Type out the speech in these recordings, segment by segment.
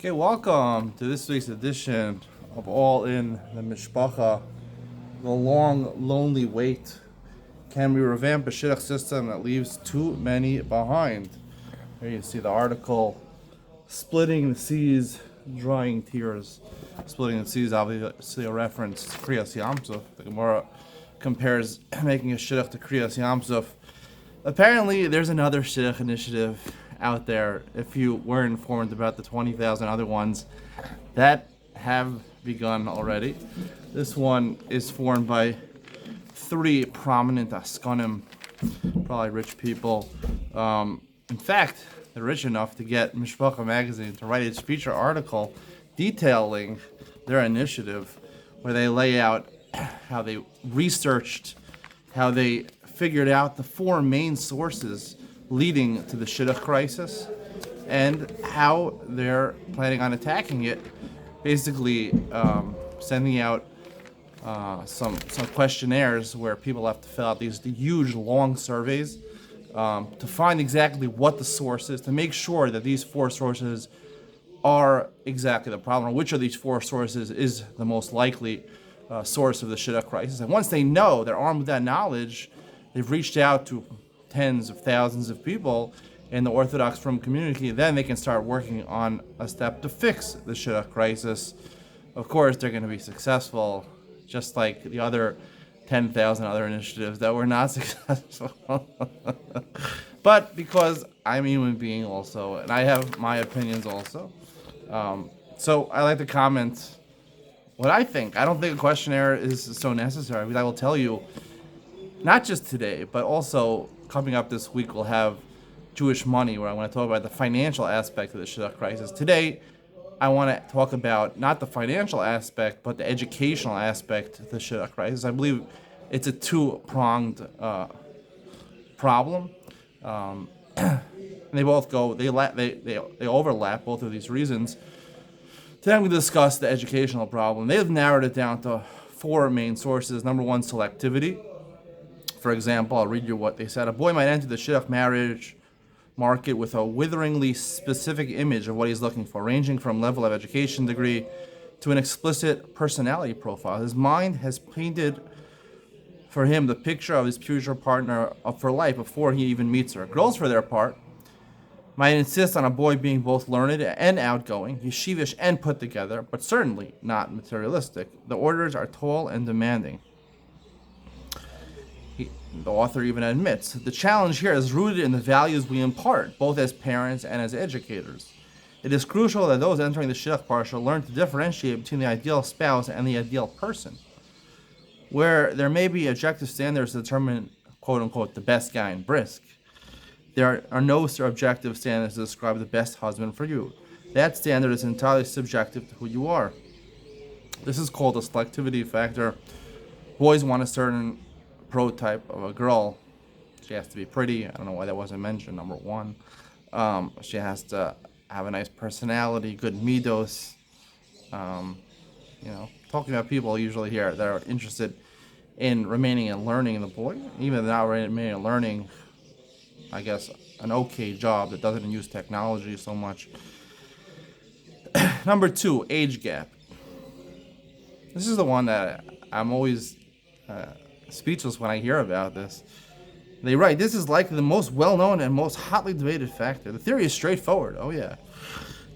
Okay, welcome to this week's edition of All in the Mishpacha. The long, lonely wait. Can we revamp a Shidduch system that leaves too many behind? Here you see the article, Splitting the Seas, Drying Tears. Splitting the Seas, obviously a reference to Kriyas Yamsuf. The Gemara compares making a Shidduch to Kriyas Yamsuf. Apparently, there's another Shidduch initiative out there, if you were informed about the 20,000 other ones that have begun already. This one is formed by three prominent Askanim, probably rich people. In fact, they're rich enough to get Mishpacha magazine to write its feature article detailing their initiative, where they lay out how they researched, how they figured out the four main sources leading to the Shidduch crisis, and how they're planning on attacking it. Basically, sending out some questionnaires where people have to fill out these huge, long surveys to find exactly what the source is, to make sure that these four sources are exactly the problem, or which of these four sources is the most likely source of the Shidduch crisis. And once they know, they're armed with that knowledge, they've reached out to tens of thousands of people in the Orthodox Frum community, then they can start working on a step to fix the Shidduch crisis. Of course, they're going to be successful, just like the other 10,000 other initiatives that were not successful. But because I'm a human being also, and I have my opinions also, so I like to comment what I think. I don't think a questionnaire is so necessary, because I will tell you, not just today, but also coming up this week, we'll have Jewish Money, where I want to talk about the financial aspect of the Shidduch crisis. Today, I want to talk about not the financial aspect, but the educational aspect of the Shidduch crisis. I believe it's a two-pronged problem. And they both go, they overlap, both of these reasons. Today I'm going to discuss the educational problem. They've narrowed it down to four main sources. Number one, selectivity. For example, I'll read you what they said. A boy might enter the Shidduch marriage market with a witheringly specific image of what he's looking for, ranging from level of education degree to an explicit personality profile. His mind has painted for him the picture of his future partner for life before he even meets her. Girls, for their part, might insist on a boy being both learned and outgoing, yeshivish and put together, but certainly not materialistic. The orders are tall and demanding. The author even admits, the challenge here is rooted in the values we impart, both as parents and as educators. It is crucial that those entering the Shidduch Parsha learn to differentiate between the ideal spouse and the ideal person. Where there may be objective standards to determine, quote-unquote, the best guy in brisk, there are no objective standards to describe the best husband for you. That standard is entirely subjective to who you are. This is called a selectivity factor. Boys want a certain prototype of a girl. She has to be pretty. I don't know why that wasn't mentioned. Number one, she has to have a nice personality, good midos. Talking about people usually here that are interested in remaining and learning. The boy, even if they're not remaining and learning, I guess an okay job that doesn't use technology so much. Number two, age gap. This is the one that I'm always speechless when I hear about this. They write, this is likely the most well-known and most hotly debated factor. The theory is straightforward. Oh yeah.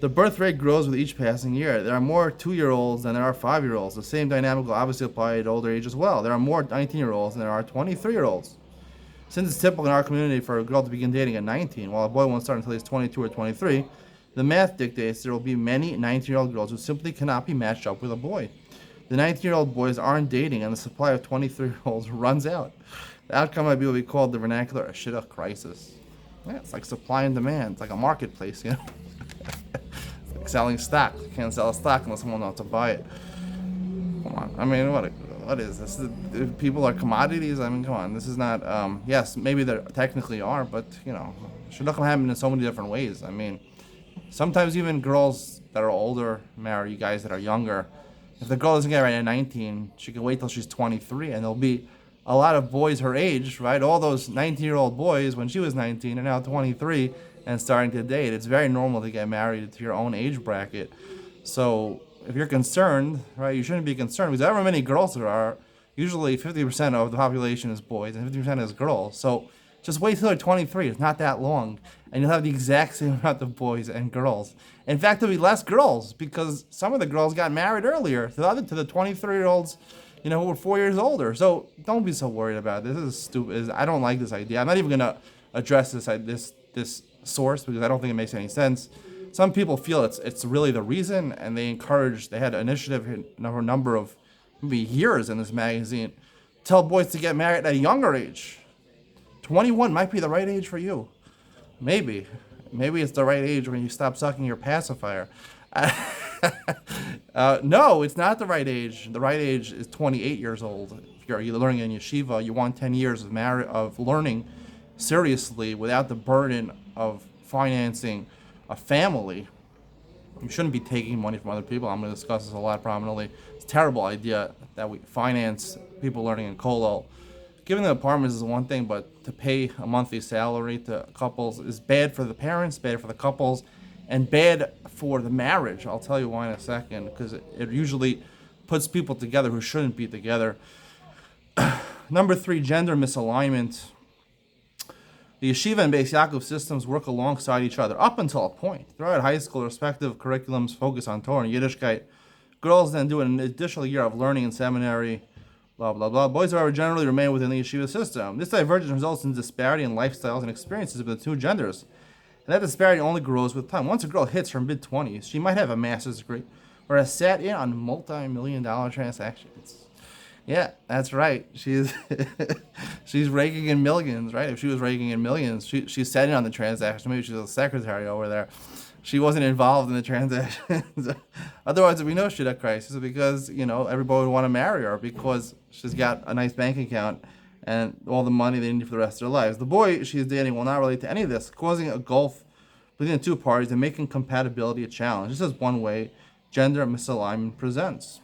The birth rate grows with each passing year. There are more 2-year-olds than there are 5-year-olds. The same dynamic will obviously apply at older age as well. There are more 19-year-olds than there are 23-year-olds. Since it's typical in our community for a girl to begin dating at 19, while a boy won't start until he's 22 or 23, the math dictates there will be many 19-year-old girls who simply cannot be matched up with a boy. The 19-year-old boys aren't dating, and the supply of 23-year-olds runs out. The outcome might be what we call the vernacular a Shidduch crisis. Yeah, it's like supply and demand. It's like a marketplace, It's like selling stock. You can't sell a stock unless someone wants to buy it. Come on. I mean, what is this? People are commodities? I mean, come on. This is not, yes, maybe they technically are, but, Shidduch can happen in so many different ways. I mean, sometimes even girls that are older marry guys that are younger. If the girl doesn't get married at 19, she can wait till she's 23, and there'll be a lot of boys her age, right? All those 19-year-old boys when she was 19 are now 23, and starting to date. It's very normal to get married to your own age bracket. So if you're concerned, right, you shouldn't be concerned because however many girls there are, usually 50% of the population is boys and 50% is girls. So just wait till they're 23. It's not that long. And you'll have the exact same amount of boys and girls. In fact, there'll be less girls because some of the girls got married earlier to the 23-year-olds, who were 4 years older. So don't be so worried about it. This is stupid. I don't like this idea. I'm not even going to address this source because I don't think it makes any sense. Some people feel it's really the reason, and they had an initiative a number of maybe years in this magazine, tell boys to get married at a younger age. 21 might be the right age for you. Maybe it's the right age when you stop sucking your pacifier. No, it's not the right age. The right age is 28 years old. If you're learning in yeshiva, you want 10 years of learning seriously without the burden of financing a family. You shouldn't be taking money from other people. I'm going to discuss this a lot prominently. It's a terrible idea that we finance people learning in kollel. Giving them apartments is one thing, but to pay a monthly salary to couples is bad for the parents, bad for the couples, and bad for the marriage. I'll tell you why in a second, because it usually puts people together who shouldn't be together. Number 3, gender misalignment. The yeshiva and Beis Yaakov systems work alongside each other up until a point. Throughout high school, respective curriculums focus on Torah and Yiddishkeit. Girls then do an additional year of learning in seminary, blah, blah, blah. Boys, however, generally remain within the yeshiva system. This divergence results in disparity in lifestyles and experiences of the two genders. And that disparity only grows with time. Once a girl hits her mid-20s, she might have a master's degree or has sat in on multi-million-dollar transactions. Yeah, that's right. She's raking in millions, right? If she was raking in millions, she's sat in on the transaction. Maybe she's a secretary over there. She wasn't involved in the transactions. Otherwise, there'd be no Shidduch crisis because, everybody would want to marry her because she's got a nice bank account and all the money they need for the rest of their lives. The boy she's dating will not relate to any of this, causing a gulf between the two parties and making compatibility a challenge. This is one way gender misalignment presents.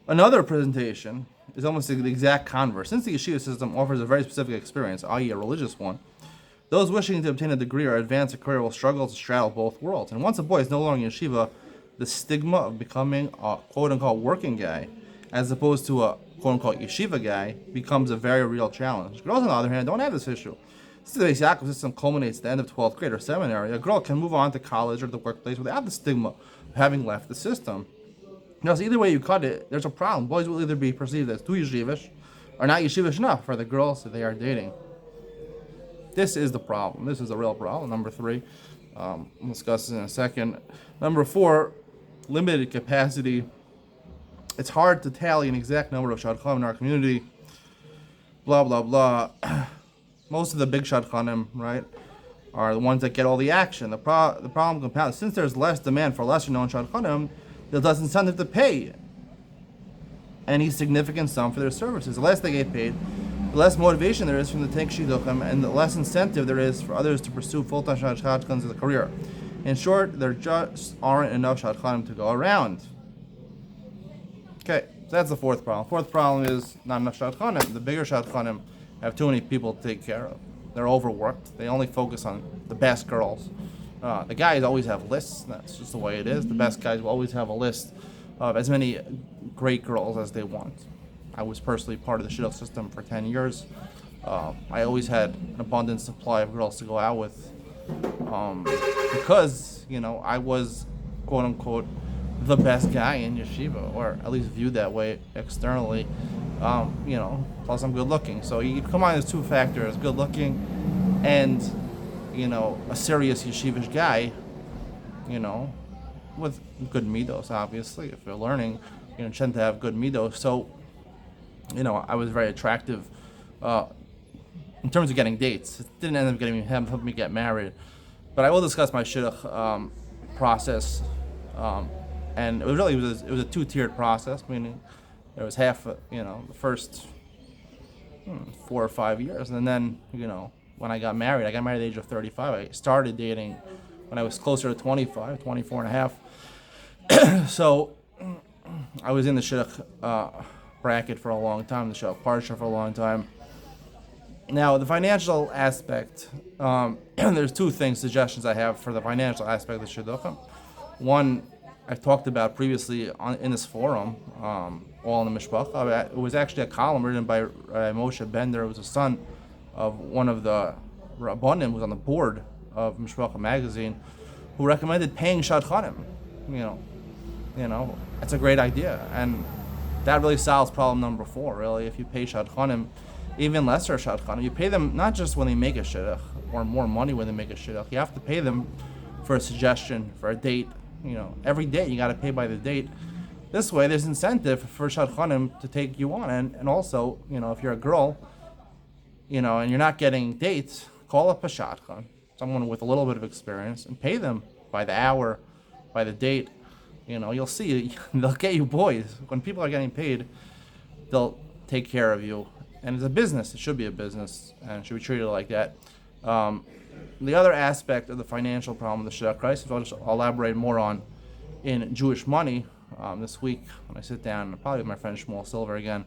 Another presentation is almost the exact converse. Since the yeshiva system offers a very specific experience, i.e. a religious one, those wishing to obtain a degree or advance a career will struggle to straddle both worlds. And once a boy is no longer in yeshiva, the stigma of becoming a quote-unquote working guy, as opposed to a quote-unquote yeshiva guy, becomes a very real challenge. Girls, on the other hand, don't have this issue. Since the Beis Yaakov system culminates at the end of 12th grade or seminary, a girl can move on to college or the workplace without the stigma of having left the system. So either way you cut it, there's a problem. Boys will either be perceived as too yeshivish or not yeshivish enough for the girls that they are dating. This is the problem. This is a real problem. Number 3, we'll discuss this in a second. Number 4, limited capacity. It's hard to tally an exact number of shadchanim in our community. Blah, blah, blah. Most of the big shadchanim, right, are the ones that get all the action. The problem compounds. Since there's less demand for lesser known shadchanim, there's less incentive to pay any significant sum for their services. The less they get paid, the less motivation there is from the take shidduchim, and the less incentive there is for others to pursue full-time shadchanim as a career. In short, there just aren't enough shadchanim to go around. Okay, so that's the 4th problem. 4th problem is not enough shadchanim. The bigger shadchanim have too many people to take care of. They're overworked. They only focus on the best girls. The guys always have lists. That's just the way it is. The best guys will always have a list of as many great girls as they want. I was personally part of the Shidduch system for 10 years. I always had an abundant supply of girls to go out with because, I was, quote-unquote, the best guy in yeshiva, or at least viewed that way externally. Plus I'm good-looking. So you combine those 2 factors, good-looking and a serious yeshivish guy, with good midos, obviously. If you're learning, tend to have good midos. So, I was very attractive in terms of getting dates. It didn't end up helping me get married. But I will discuss my shidduch process. And it was a 2-tiered process, meaning there was half, the first 4 or 5 years. And then, when I got married at the age of 35. I started dating when I was closer to 25, 24 and a half. So I was in the shidduch bracket for a long time, the shidduch parsha for a long time. Now, the financial aspect, there's two things, suggestions I have for the financial aspect of the Shidduchim. One, I've talked about previously in this forum, all in the Mishpacha. It was actually a column written by Moshe Bender. It was a son of one of the Rabbanim who was on the board of Mishpacha magazine, who recommended paying shadchanim. You know, that's a great idea, and that really solves problem number 4. Really, if you pay shadchanim, even lesser shadchanim, you pay them not just when they make a shidduch or more money when they make a shidduch. You have to pay them for a suggestion, for a date. Every day you got to pay by the date. This way, there's incentive for shadchanim to take you on, and also, if you're a girl, and you're not getting dates, call up a shadchan, someone with a little bit of experience, and pay them by the hour, by the date. You'll see, they'll get you boys. When people are getting paid, they'll take care of you. And it's a business. It should be a business, and it should be treated like that. The other aspect of the financial problem of the Shidduch crisis, I'll just elaborate more on in Jewish money this week when I sit down, probably with my friend Shmuel Silver again,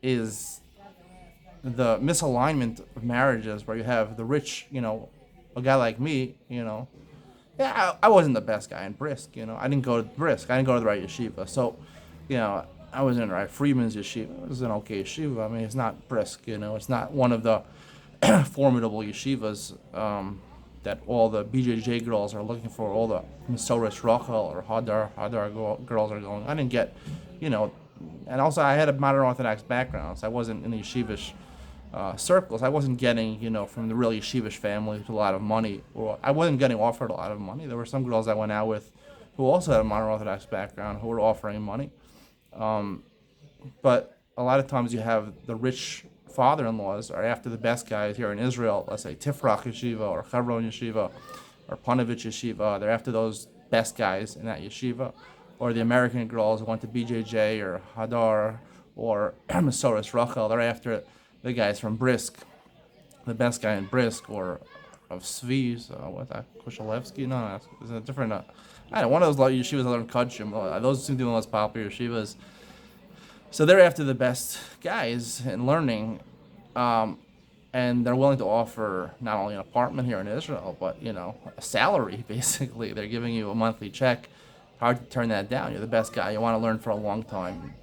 is the misalignment of marriages where you have the rich, a guy like me, yeah, I wasn't the best guy in Brisk, I didn't go to Brisk, I didn't go to the right yeshiva, so, I was in the right Freeman's yeshiva. It was an okay yeshiva. I mean, it's not Brisk, it's not one of the formidable yeshivas that all the BJJ girls are looking for, all the Masoris Rachel or Hadar girls are going. I didn't get, and also I had a modern Orthodox background, so I wasn't in the yeshivish circles. I wasn't getting, from the real yeshivish family with a lot of money, or I wasn't getting offered a lot of money. There were some girls I went out with who also had a modern Orthodox background who were offering money. But a lot of times you have the rich father-in-laws are after the best guys here in Israel, let's say Tifrach Yeshiva or Hebron Yeshiva or Panovich Yeshiva. They're after those best guys in that yeshiva. Or the American girls who went to BJJ or Hadar or Masoris Rachel. They're after the guys from Brisk, the best guy in Brisk, or of Svi's, what's that, Kushalevsky? No, it's a different, I don't know, one of those yeshivas I learned Kudshim. Those seem to be the most popular yeshivas. So they're after the best guys in learning, and they're willing to offer not only an apartment here in Israel, but, a salary, basically. They're giving you a monthly check. Hard to turn that down. You're the best guy. You want to learn for a long time.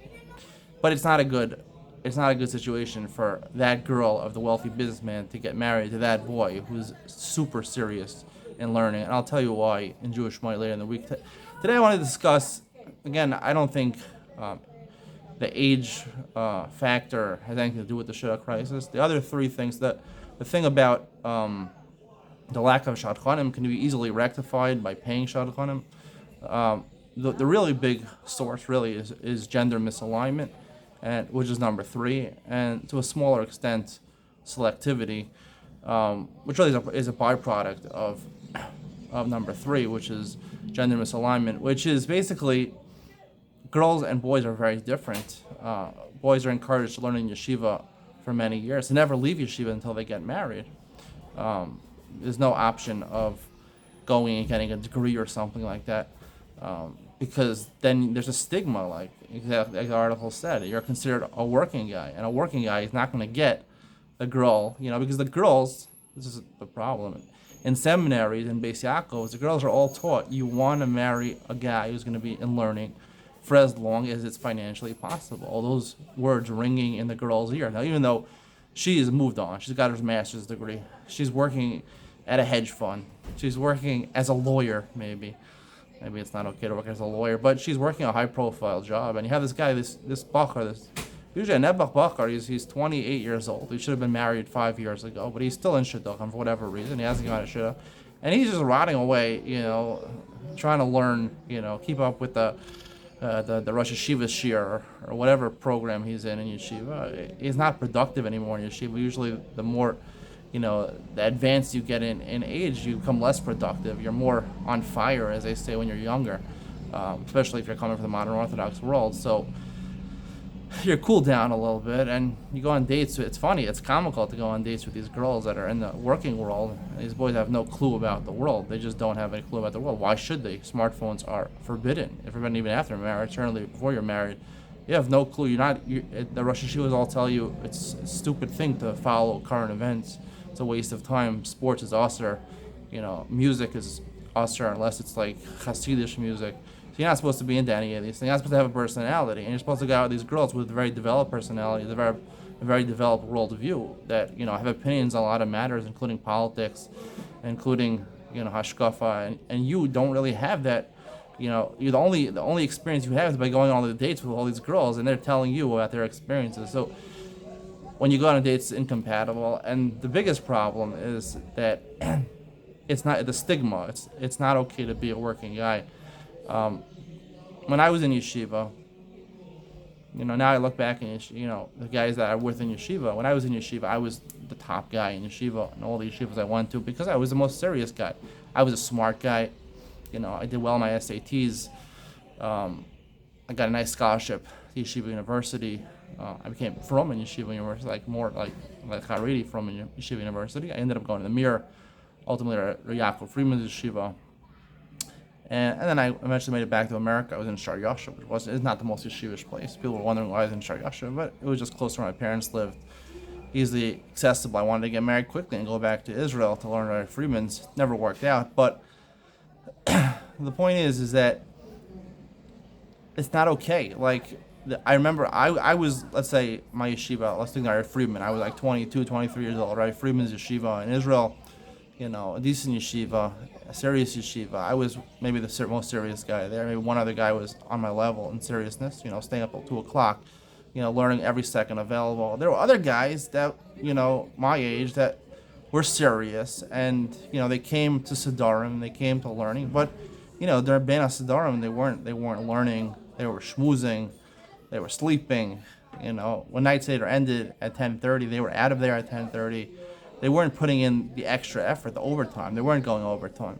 But it's not a good situation for that girl of the wealthy businessman to get married to that boy who's super serious in learning. And I'll tell you why in Jewish Money later in the week. Today I want to discuss, again, I don't think the age factor has anything to do with the Shidduch crisis. The other 3 things, the thing about the lack of shadchanim can be easily rectified by paying shadchanim. The really big source really is gender misalignment, and which is number 3, and to a smaller extent, selectivity, which really is a byproduct of number 3, which is gender misalignment, which is basically girls and boys are very different. Boys are encouraged to learn in yeshiva for many years, to never leave yeshiva until they get married. There's no option of going and getting a degree or something like that, because then there's a stigma, like the article said. You're considered a working guy, and a working guy is not going to get the girl, because the girls, this is the problem, in seminaries and Beis Yaakov, the girls are all taught you want to marry a guy who's going to be in learning for as long as it's financially possible. All those words ringing in the girl's ear. Now, even though she has moved on, she's got her master's degree, she's working at a hedge fund, she's working as a lawyer, maybe it's not okay to work as a lawyer, but she's working a high-profile job, and you have this guy, this Bacher, usually a Nebuch Bacher, he's 28 years old. He should have been married 5 years ago, but he's still in Shidduch for whatever reason. He hasn't gone to Shidduch, and he's just rotting away, trying to learn, keep up with the Rosh Yeshiva Shir or whatever program he's in Yeshiva. He's not productive anymore in Yeshiva. Usually the more, the advanced you get in age, you become less productive. You're more on fire, as they say, when you're younger, especially if you're coming from the modern Orthodox world. So you cool down a little bit and you go on dates. It's funny, it's comical to go on dates with these girls that are in the working world. These boys have no clue about the world. They just don't have any clue about the world. Why should they? Smartphones are forbidden. If you're even after marriage, certainly before you're married, You have no clue. The Rosh Hashivas all tell you it's a stupid thing to follow current events. It's a waste of time. Sports is usher. Music is usher unless it's like Hasidic music. So you're not supposed to be into any of these things. You're not supposed to have a personality, and you're supposed to go out with these girls with very developed personalities, a very developed worldview that have opinions on a lot of matters, including politics, including hashkafa, and you don't really have that. You're the only experience you have is by going on the dates with all these girls, and they're telling you about their experiences. So when you go on a date, it's incompatible, and the biggest problem is that it's not the stigma. It's not okay to be a working guy. When I was in yeshiva, now I look back and the guys that I was in yeshiva. When I was in yeshiva, I was the top guy in yeshiva and all the yeshivas I went to because I was the most serious guy. I was a smart guy. I did well in my SATs. I got a nice scholarship to Yeshiva University. I became from in Yeshiva University, like Haredi from in Yeshiva University. I ended up going to the Mir, ultimately to Yaakov Friedman's Yeshiva. And then I eventually made it back to America. I was in Shar Yasha, which is not the most yeshivish place. People were wondering why I was in Shar Yasha, but it was just close to where my parents lived, easily accessible. I wanted to get married quickly and go back to Israel to learn at Friedman's. Never worked out, but the point is that it's not okay. Like, I remember I was, let's say, my yeshiva, let's think Rabbi Friedman. I was like 22, 23 years old. Rabbi Friedman's yeshiva in Israel, a decent yeshiva, a serious yeshiva. I was maybe the most serious guy there. Maybe one other guy was on my level in seriousness, staying up till 2 o'clock, learning every second available. There were other guys that, my age that were serious, and, they came to Siddharim, they came to learning, but, they're Bena Siddharim, they weren't learning, they were schmoozing, they were sleeping, when Night Seder ended at 10:30, they were out of there at 10:30. They weren't putting in the extra effort, the overtime. They weren't going overtime.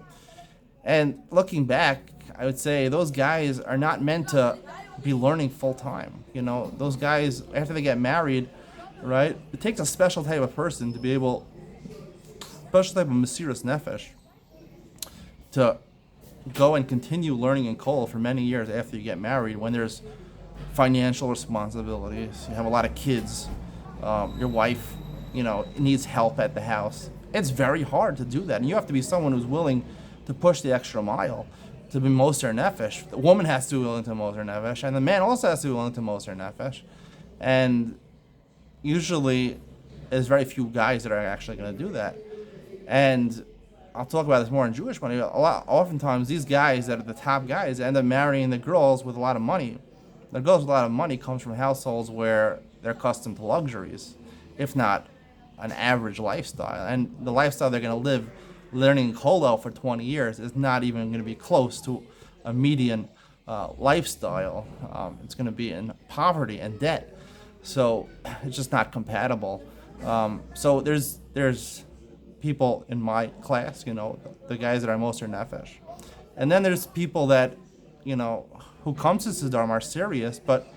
And looking back, I would say those guys are not meant to be learning full time. Those guys, after they get married, right, it takes a special type of person to be able, special type of Mesiras Nefesh, to go and continue learning in Kol for many years after you get married, when there's financial responsibilities, you have a lot of kids, your wife, needs help at the house. It's very hard to do that, and you have to be someone who's willing to push the extra mile, to be Moser Nefesh. The woman has to be willing to Moser Nefesh, and the man also has to be willing to Moser Nefesh. And usually, there's very few guys that are actually going to do that. And I'll talk about this more in Jewish money. Oftentimes, these guys that are the top guys end up marrying the girls with a lot of money. The girls with a lot of money comes from households where they're accustomed to luxuries, if not an average lifestyle. And the lifestyle they're going to live, learning Kolel for 20 years, is not even going to be close to a median lifestyle. It's going to be in poverty and debt. So it's just not compatible. So there's people in my class, the guys that are Moser Nefesh. And then there's people that, who come to Siddharim are serious, but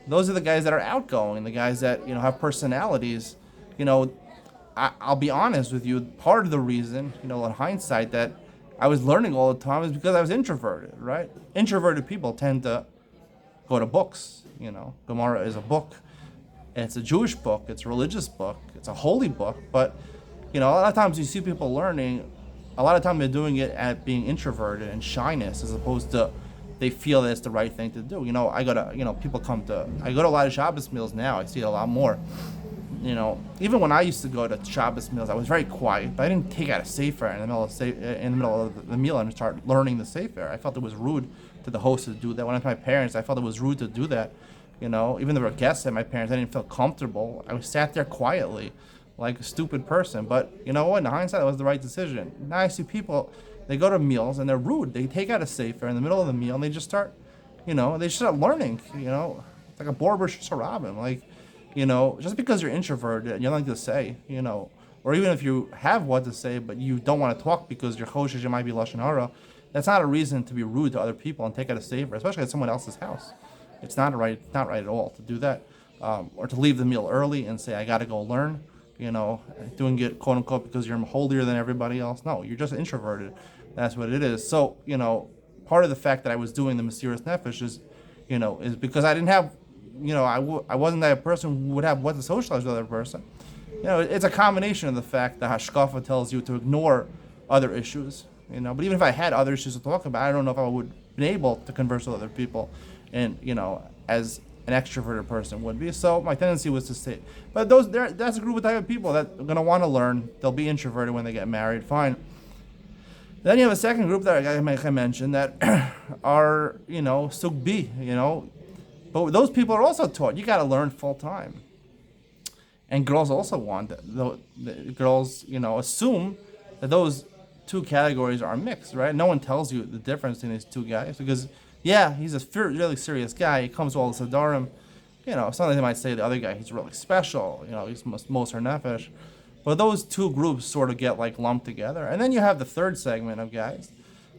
those are the guys that are outgoing, the guys that, have personalities. I'll be honest with you, part of the reason, in hindsight, that I was learning all the time is because I was introverted, right? Introverted people tend to go to books, Gemara is a book. It's a Jewish book, it's a religious book, it's a holy book, but, a lot of times you see people learning, a lot of time they're doing it at being introverted and shyness, as opposed to they feel that it's the right thing to do. I go to a lot of Shabbos meals now. I see it a lot more. Even when I used to go to Shabbos meals, I was very quiet, but I didn't take out a sefer in the middle of the meal and start learning the sefer. I felt it was rude to the host to do that. When I was with my parents, I felt it was rude to do that. Even though there were guests at my parents, I didn't feel comfortable. I sat there quietly, like a stupid person. But in hindsight, it was the right decision. Now I see people, they go to meals and they're rude. They take out a sefer in the middle of the meal and they just start, they start learning. It's like a Borber Sarabim. Like, just because you're introverted and you don't like to say, or even if you have what to say but you don't want to talk because you're choshesh, it might be lashon hara, that's not a reason to be rude to other people and take out a sefer, especially at someone else's house. It's not right at all to do that, or to leave the meal early and say I got to go learn. Doing it quote unquote because you're holier than everybody else. No, you're just introverted. That's what it is. So, part of the fact that I was doing the Mesiras Nefesh is because I didn't have I wasn't that person who would have what to socialize with the other person. It's a combination of the fact that hashkafa tells you to ignore other issues. But even if I had other issues to talk about, I don't know if I would have been able to converse with other people, and as an extroverted person would be. So my tendency was to stay. But that's a group of type of people that are gonna want to learn. They'll be introverted when they get married. Fine. Then you have a second group that I mentioned that are sugbi. But those people are also taught you got to learn full time. And girls also want that. The girls, assume that those two categories are mixed, right? No one tells you the difference between these two guys because, yeah, he's a really serious guy. He comes to all the Sadarim. Sometimes they might say the other guy, he's really special. He's Moser Nefesh. But those two groups sort of get lumped together. And then you have the third segment of guys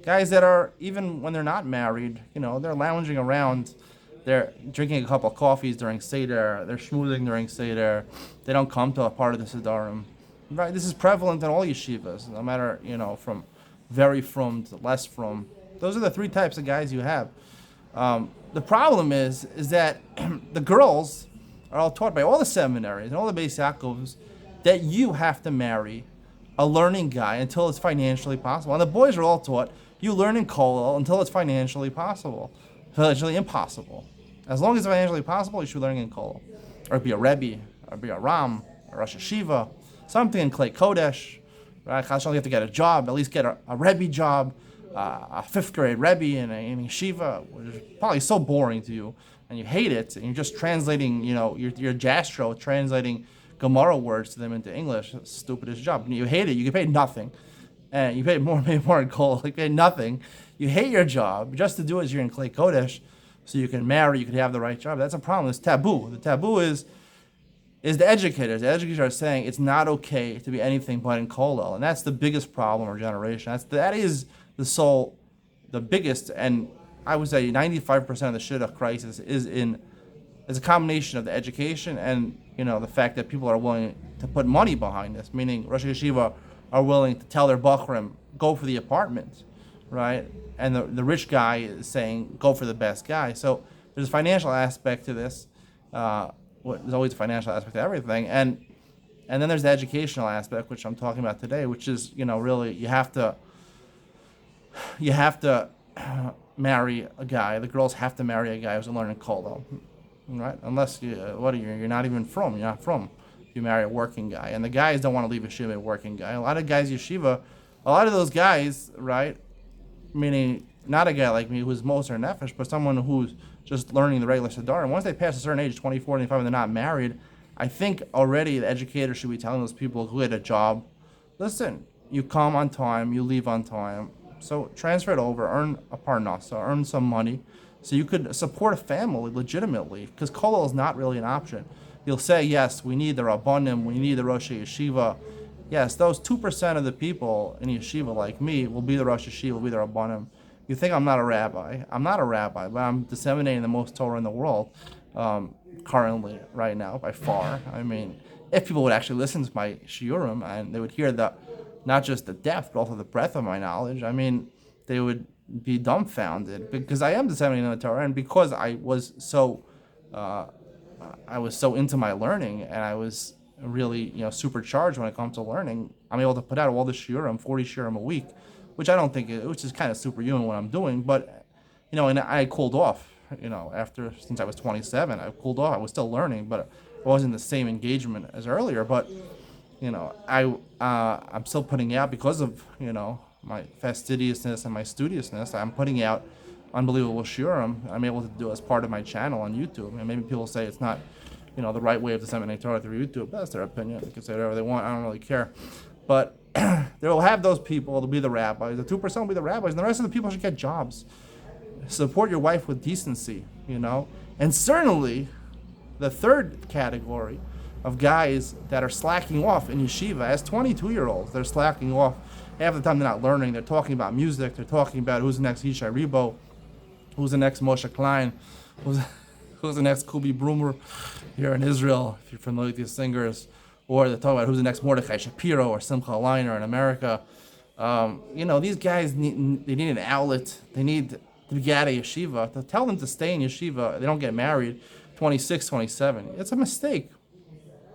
that are, even when they're not married, they're lounging around. They're drinking a couple of coffees during Seder. They're schmoozing during Seder. They don't come to a part of the Siddharim. Right? This is prevalent in all yeshivas, no matter, from very frum to less frum. Those are the three types of guys you have. The problem is that the girls are all taught by all the seminaries and all the Beis Yaakovs that you have to marry a learning guy until it's financially possible. And the boys are all taught you learn in kollel until it's financially impossible. As long as it's financially possible, you should learn in kollel. Or be a Rebbe, or be a Ram, a Rosh Hashiva, something in Klei Kodesh. Right? You have to get a job, at least get a Rebbe job, a fifth grade Rebbe in a yeshiva, which is probably so boring to you, and you hate it, and you're just translating, your Jastro, translating Gemara words to them into English. That's the stupidest job. You hate it, you get paid nothing. And you pay more in kollel, you pay nothing. You hate your job just to do it as you're in Klei Kodesh. So you can marry, you can have the right job. That's a problem. It's taboo. The taboo is the educators. The educators are saying it's not okay to be anything but in kollel, and that's the biggest problem of our generation. That is the biggest, and I would say 95% of the Shidduch crisis is a combination of the education and the fact that people are willing to put money behind this. Meaning Rosh Yeshiva are willing to tell their bachrim go for the apartment, right? And the rich guy is saying, go for the best guy. So there's a financial aspect to this. There's always a financial aspect to everything. And then there's the educational aspect, which I'm talking about today, which is, really you have to marry a guy. The girls have to marry a guy who's learning kollel, right? Unless you're not even from. You're not from. You marry a working guy. And the guys don't want to leave yeshiva a working guy. A lot of guys yeshiva, a lot of those guys, right, meaning not a guy like me who's Moser Nefesh, but someone who's just learning the regular Siddur. And once they pass a certain age, 24, 25, and they're not married, I think already the educator should be telling those people who had a job, listen, you come on time, you leave on time, so transfer it over, earn a parnasa, earn some money, so you could support a family legitimately, because kollel is not really an option. You'll say, yes, we need the Rabbanim, we need the Rosh Yeshiva. Yes, those 2% of the people in yeshiva like me will be the Rosh Yeshiva, will be the Rabbanim. You think I'm not a rabbi. I'm not a rabbi, but I'm disseminating the most Torah in the world currently, right now, by far. I mean, if people would actually listen to my shiurim and they would hear not just the depth, but also the breadth of my knowledge, I mean, they would be dumbfounded because I am disseminating the Torah, and because I was so into my learning, and I was really supercharged when it comes to learning. I'm able to put out all the shiurim, 40 shiurim a week, which I don't think, which is kind of superhuman what I'm doing, but and I cooled off, since I was 27, I cooled off. I was still learning, but it wasn't the same engagement as earlier, but I'm still putting out because of my fastidiousness and my studiousness. I'm putting out unbelievable shiurim. I'm able to do it as part of my channel on YouTube, and maybe people say it's not the right way of disseminating Torah through YouTube. That's their opinion. They can say whatever they want. I don't really care. But they will have those people. They'll be the rabbis. The 2% will be the rabbis, and the rest of the people should get jobs. Support your wife with decency, And certainly, the third category of guys that are slacking off in yeshiva, as 22-year-olds, they're slacking off. Half the time they're not learning. They're talking about music. They're talking about who's the next Yishai Ribo, who's the next Moshe Klein, who's the next Kubi Brumer here in Israel, if you're familiar with these singers, or they're talking about who's the next Mordechai Shapiro or Simcha Leiner in America. These guys they need an outlet. They need to get out of yeshiva. To tell them to stay in yeshiva, they don't get married. 26, 27. It's a mistake.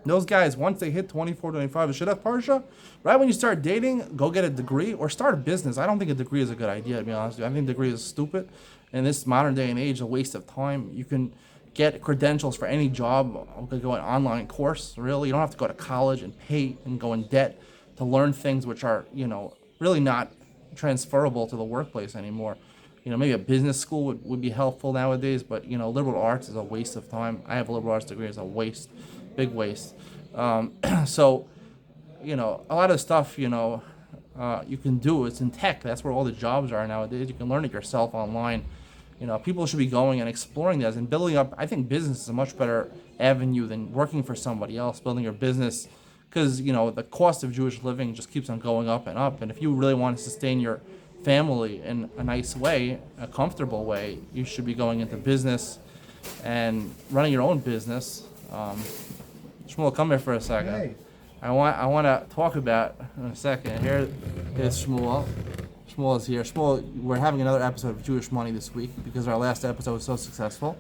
Those guys, once they hit 24, 25, the Shidduch Parsha, right when you start dating, go get a degree or start a business. I don't think a degree is a good idea, to be honest with you. I think a degree is stupid. In this modern day and age, a waste of time. You can get credentials for any job. Go an online course, really. You don't have to go to college and pay and go in debt to learn things which are, really not transferable to the workplace anymore. Maybe a business school would be helpful nowadays, but, liberal arts is a waste of time. I have a liberal arts degree. It's a waste. Big waste. So, a lot of stuff, you can do. It's in tech. That's where all the jobs are nowadays. You can learn it yourself online. People should be going and exploring this and building up. I think business is a much better avenue than working for somebody else, building your business, because, the cost of Jewish living just keeps on going up and up. And if you really want to sustain your family in a nice way, a comfortable way, you should be going into business and running your own business. Shmuel, come here for a second. Hey. I want to talk about in a second. Here is Shmuel. Shmuel is here. Shmuel, we're having another episode of Jewish Money this week because our last episode was so successful.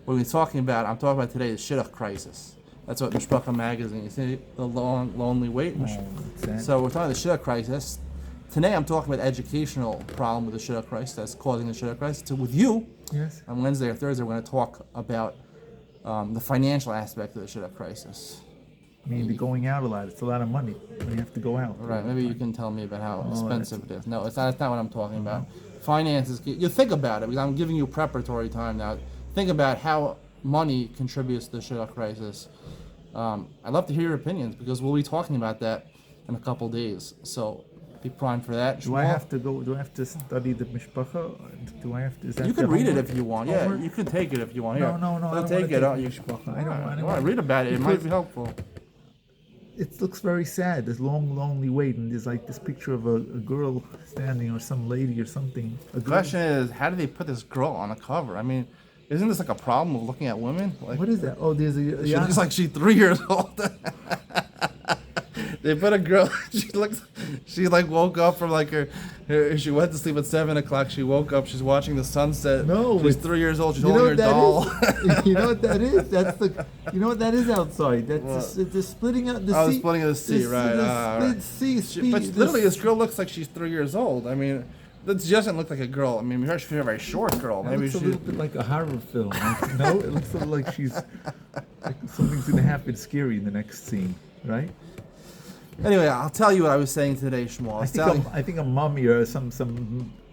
What I'm talking about today is Shidduch crisis. That's what Mishpacha magazine. You see the lonely wait. So we're talking about the Shidduch crisis. Today I'm talking about the educational problem with the Shidduch crisis that's causing the Shidduch crisis. So with you, Yes. on Wednesday or Thursday, we're going to talk about the financial aspect of the Shidduch crisis. I mean, they're going out a lot. It's a lot of money. You have to go out. Right, maybe you can tell me about how expensive it is. No, it's not what I'm talking about. Finances, you think about it, because I'm giving you preparatory time now. Think about how money contributes to the Shidduch crisis. I'd love to hear your opinions, because we'll be talking about that in a couple days. So be primed for that. Do I have to go? Do I have to study the Mishpacha? Do I have to? Is that You the can read it homework? if you want. Homework? Yeah, you can take it if you want. Here. No. I don't take want it. to You Mishpacha. I don't want to read about it. It might be helpful. It looks very sad. This long, lonely wait, and there's like this picture of a girl standing, or some lady, or something. The question is, how did they put this girl on the cover? I mean, isn't this like a problem of looking at women? Like, What is that? Oh, there's a. she looks like she's 3 years old. They put a girl. She woke up from she went to sleep at 7 o'clock. She woke up. She's watching the sunset. No, she's it's- 3 years old. She's You know holding her what that doll. is? You know what that is? That's the. You know what that is outside? That's the splitting out the sea. Oh, the splitting of the sea, right? The Right. split sea. But literally, this girl looks like she's 3 years old. I mean, she doesn't look like a girl. I mean, she's a very short girl. It Maybe looks a she's. little bit like a horror film. No, it looks a little like she's like something's gonna happen scary in the next scene, right? Anyway, I'll tell you what I was saying today, Shmuel. I think a mummy or some.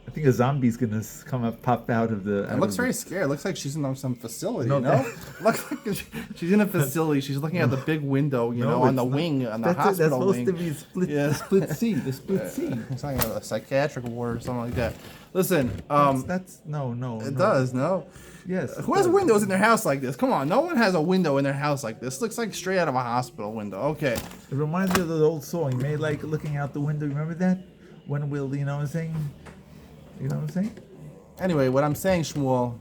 I think a zombie's gonna pop out of the. It looks very scary. It looks like she's in some facility, No, you know? Looks like she's in a facility. She's looking out the big window, on the wing, on the hospital wing. That's supposed to be the split sea. The split sea. It's like a psychiatric ward or something like that. Listen, That's no. it does, no? Yes. Who has windows in their house like this? Come on, no one has a window in their house like this. Looks like straight out of a hospital window. Okay. It reminds me of the old song. You made like looking out the window. Remember that? When will you know what I'm saying? You know what I'm saying? Anyway, what I'm saying, Shmuel,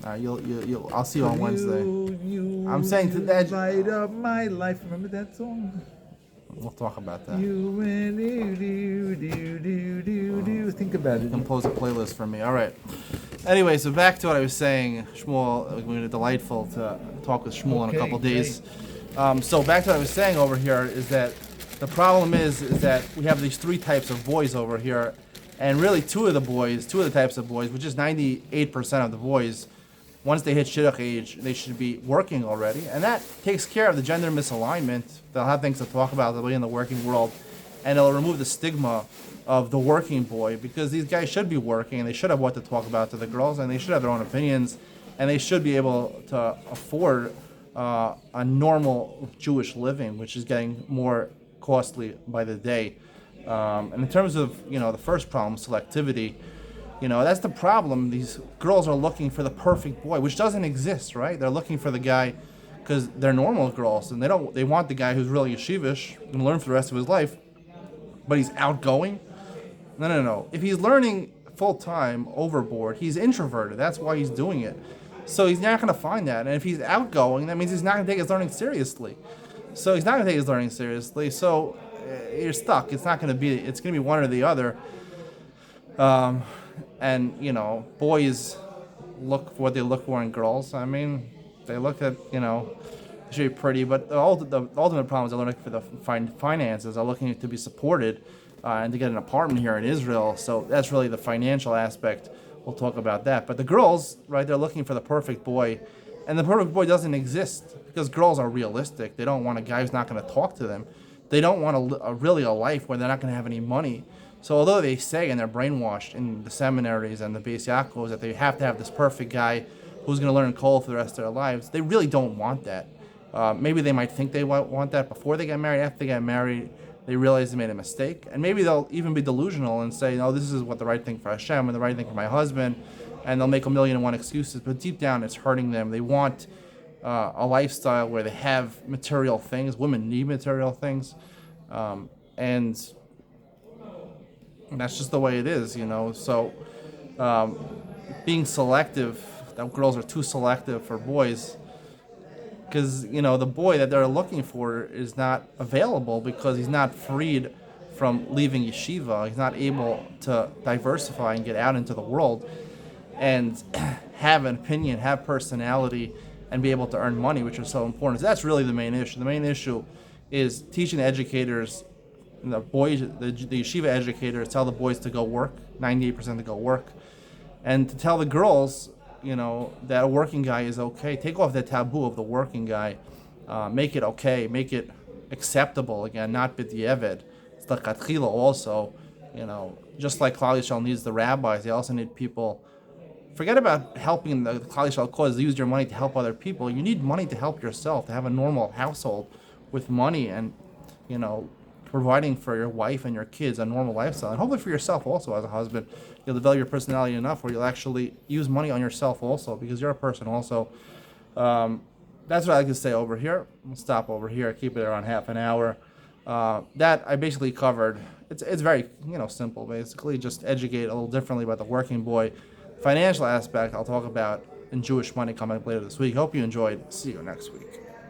I'll see you on Wednesday. I'm saying to that. Light up my life. Remember that song? We'll talk about that. You and do. Think about it. Compose a playlist for me. All right. Anyway, so back to what I was saying, Shmuel. It's going to be delightful to talk with Shmuel in a couple days. So back to what I was saying over here is that the problem is that we have these three types of boys over here, and really two of the types of boys, which is 98% of the boys, once they hit Shidduch age, they should be working already, and that takes care of the gender misalignment. They'll have things to talk about. They'll be in the working world, and it'll remove the stigma of the working boy, because these guys should be working and they should have what to talk about to the girls, and they should have their own opinions, and they should be able to afford a normal Jewish living, which is getting more costly by the day. And in terms of the first problem, selectivity, that's the problem. These girls are looking for the perfect boy, which doesn't exist, right? They're looking for the guy because they're normal girls, and they want the guy who's really yeshivish and learn for the rest of his life, but he's outgoing. No. If he's learning full-time overboard, he's introverted. That's why he's doing it. So he's not going to find that. And if he's outgoing, that means he's not going to take his learning seriously. So he's not going to take his learning seriously. So you're stuck. It's going to be one or the other. And, boys look for what they look for in girls. I mean, They look at, they should be pretty, but the ultimate problem is they're looking for the finances. They're looking to be supported and to get an apartment here in Israel. So that's really the financial aspect. We'll talk about that. But the girls, right, they're looking for the perfect boy. And the perfect boy doesn't exist because girls are realistic. They don't want a guy who's not going to talk to them. They don't want really a life where they're not going to have any money. So although they say, and they're brainwashed in the seminaries and the Beis Yaakovs, that they have to have this perfect guy who's going to learn Kol for the rest of their lives, they really don't want that. Maybe they might think they want that before they get married. After they get married, they realize they made a mistake. And maybe they'll even be delusional and say, no, this is what the right thing for Hashem and the right thing for my husband. And they'll make 1,000,001 excuses. But deep down, it's hurting them. They want a lifestyle where they have material things. Women need material things. And that's just the way it is, So being selective, that girls are too selective for boys, because the boy that they're looking for is not available because he's not freed from leaving yeshiva. He's not able to diversify and get out into the world and have an opinion, have personality, and be able to earn money, which is so important. So that's really the main issue. The main issue is teaching the educators, the boys, the yeshiva educators, tell the boys to go work, 98% to go work, and to tell the girls, that a working guy is okay. Take off the taboo of the working guy. Make it okay. Make it acceptable again, not b'diavad. It's the katchila also. Just like Klal Yisrael needs the rabbis, they also need people. Forget about helping the Klal Yisrael cause. Use your money to help other people. You need money to help yourself, to have a normal household with money and, providing for your wife and your kids a normal lifestyle, and hopefully for yourself also as a husband. You'll develop your personality enough where you'll actually use money on yourself also, because you're a person also. That's what I like to say over here. We'll stop over here, keep it around half an hour. That I basically covered. It's very simple, basically. Just educate a little differently about the working boy. Financial aspect I'll talk about in Jewish money coming up later this week. Hope you enjoyed. See you next week.